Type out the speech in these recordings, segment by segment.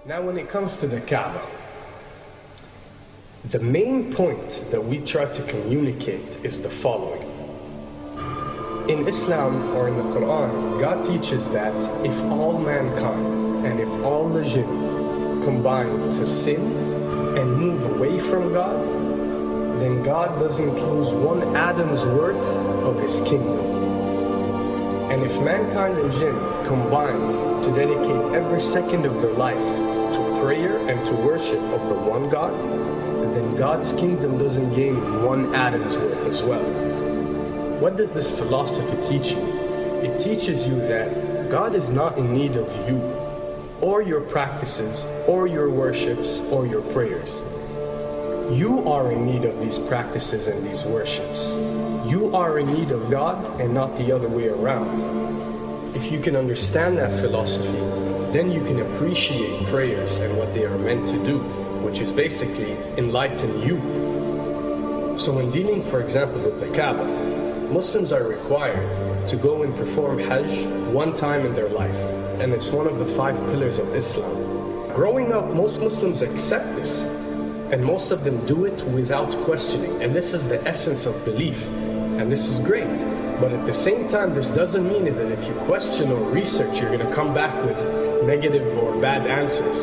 Now when it comes to the Kaaba, the main point that we try to communicate is the following. In Islam or in the Quran, God teaches that if all mankind and if all the jinn combine to sin and move away from God, then God doesn't lose one atom's worth of his kingdom. And if mankind and jinn combined to dedicate every second of their life to prayer and to worship of the one God, then God's kingdom doesn't gain one atom's worth as well. What does this philosophy teach you? It teaches you that God is not in need of you, or your practices, or your worships, or your prayers. You are in need of these practices and these worships. You are in need of God and not the other way around. If you can understand that philosophy, then you can appreciate prayers and what they are meant to do, which is basically enlighten you. So when dealing, for example, with the Kaaba, Muslims are required to go and perform Hajj one time in their life, and it's one of the 5 pillars of Islam. Growing up, most Muslims accept this, and most of them do it without questioning, and this is the essence of belief, and this is great. But at the same time, this doesn't mean that if you question or research, you're going to come back with negative or bad answers.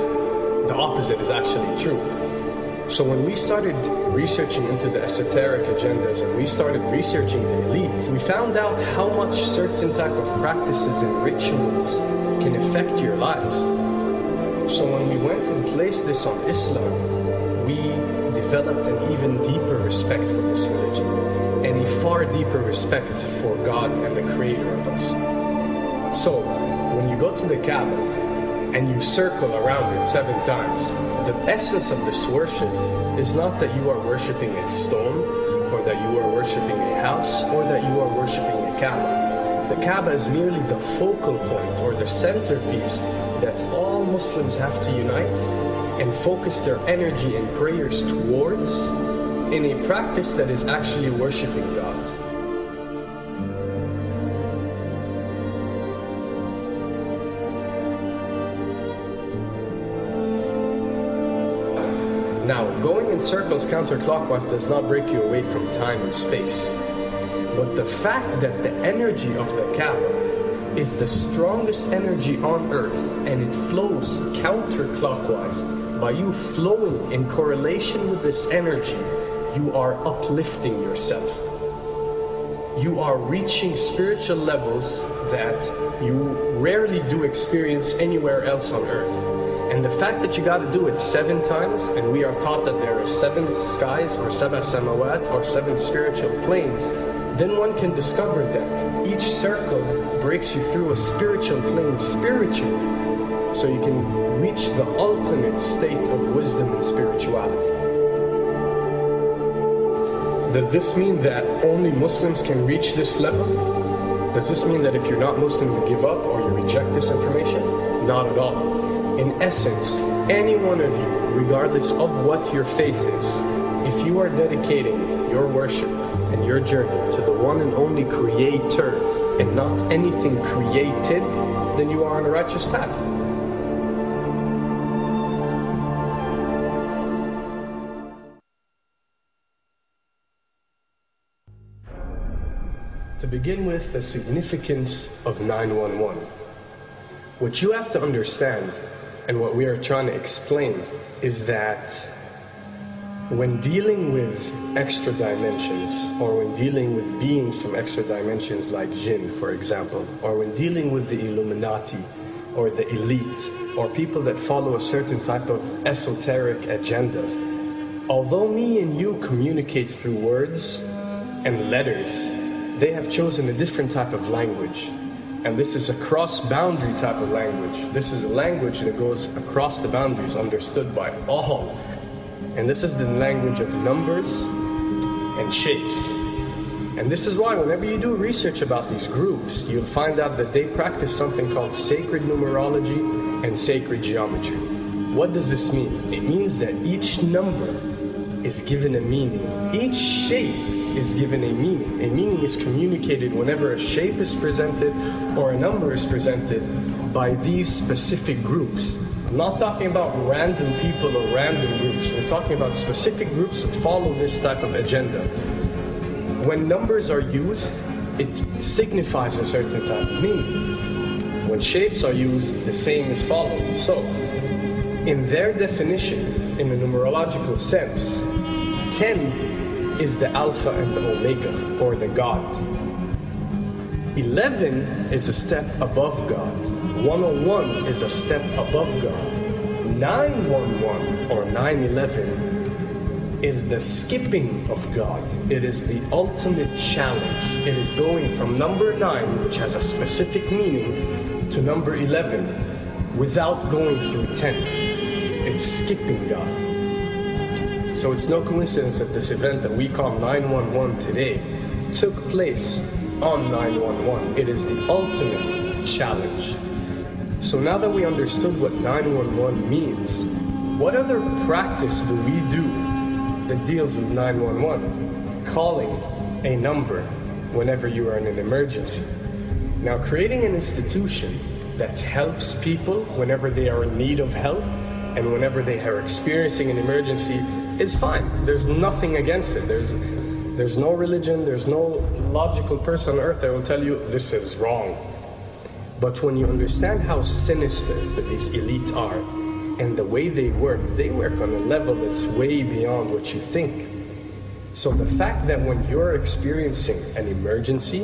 The opposite is actually true. So when we started researching into the esoteric agendas and we started researching the elite, we found out how much certain type of practices and rituals can affect your lives. So when we went and placed this on Islam, we developed an even deeper respect for this religion and a far deeper respect for God and the creator of us. So when you go to the Kaaba and you circle around it 7 times, the essence of this worship is not that you are worshiping a stone, or that you are worshiping a house, or that you are worshiping a Kaaba. The Kaaba is merely the focal point or the centerpiece that all Muslims have to unite and focus their energy and prayers towards in a practice that is actually worshiping God. Now, going in circles counterclockwise does not break you away from time and space. But the fact that the energy of the Kaaba is the strongest energy on earth and it flows counterclockwise, by you flowing in correlation with this energy, you are uplifting yourself. You are reaching spiritual levels that you rarely do experience anywhere else on earth. And the fact that you got to do it 7 times, and we are taught that there are 7 skies or 7 samawat or 7 spiritual planes, then one can discover that each circle breaks you through a spiritual plane spiritually, so you can reach the ultimate state of wisdom and spirituality. Does this mean that only Muslims can reach this level? Does this mean that if you're not Muslim you give up or you reject this information? Not at all. In essence, any one of you, regardless of what your faith is, if you are dedicating your worship and your journey to the one and only Creator and not anything created, then you are on a righteous path. To begin with, the significance of 911. What you have to understand, and what we are trying to explain, is that when dealing with extra dimensions, or when dealing with beings from extra dimensions like jinn, for example, or when dealing with the Illuminati, or the elite, or people that follow a certain type of esoteric agendas, although me and you communicate through words and letters, they have chosen a different type of language. And this is a cross-boundary type of language. This is a language that goes across the boundaries, understood by all. And this is the language of numbers and shapes. And this is why whenever you do research about these groups, you'll find out that they practice something called sacred numerology and sacred geometry. What does this mean? It means that each number is given a meaning. Each shape is given a meaning. A meaning is communicated whenever a shape is presented or a number is presented by these specific groups. I'm not talking about random people or random groups. We're talking about specific groups that follow this type of agenda. When numbers are used, it signifies a certain type of meaning. When shapes are used, the same is followed. So, in their definition, in a numerological sense, 10 is the Alpha and the Omega, or the God. 11 is a step above God. 101 is a step above God. 911 or 911 is the skipping of God. It is the ultimate challenge. It is going from number 9, which has a specific meaning, to number 11 without going through 10. It's skipping God. So it's no coincidence that this event that we call 911 today took place on 911. It is the ultimate challenge. So now that we understood what 911 means, what other practice do we do that deals with 911? Calling a number whenever you are in an emergency. Now, creating an institution that helps people whenever they are in need of help and whenever they are experiencing an emergency is fine. There's nothing against it. There's no religion, there's no logical person on earth that will tell you this is wrong. But when you understand how sinister that these elite are and the way they work on a level that's way beyond what you think. So the fact that when you're experiencing an emergency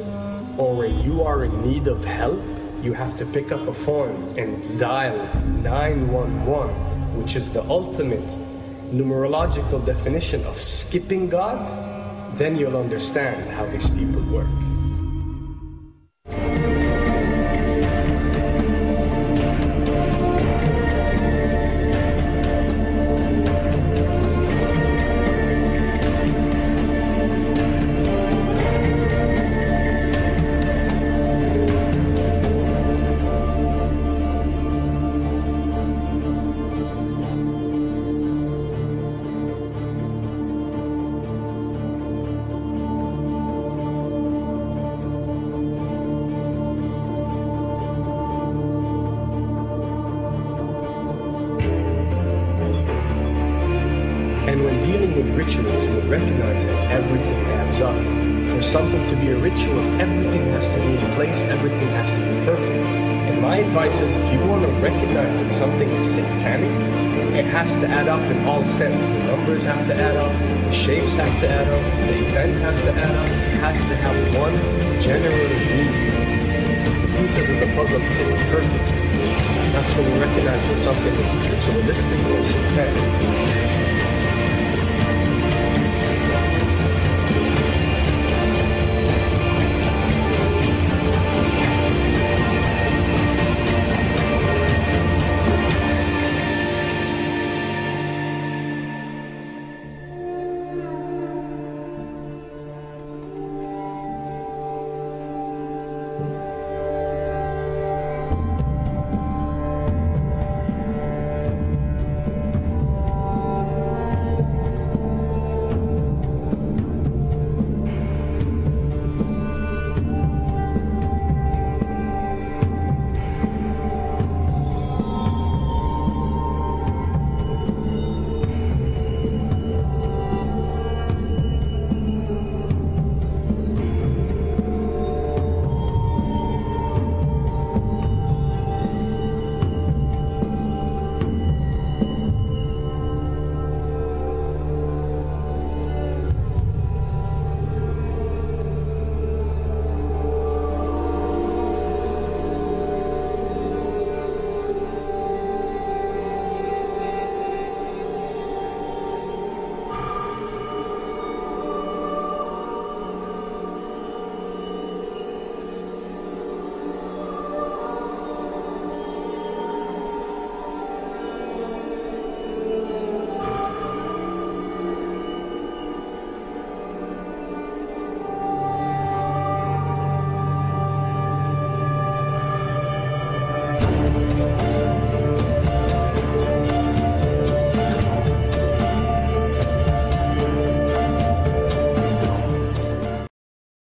or when you are in need of help, you have to pick up a phone and dial 911, which is the ultimate numerological definition of skipping God, then you'll understand how these people work. And when dealing with rituals, we recognize that everything adds up. For something to be a ritual, everything has to be in place, everything has to be perfect. And my advice is, if you want to recognize that something is satanic, it has to add up in all sense. The numbers have to add up, the shapes have to add up, the event has to add up, it has to have one general meaning. The pieces of the puzzle fit perfectly. That's when we recognize when something is ritualistic or satanic.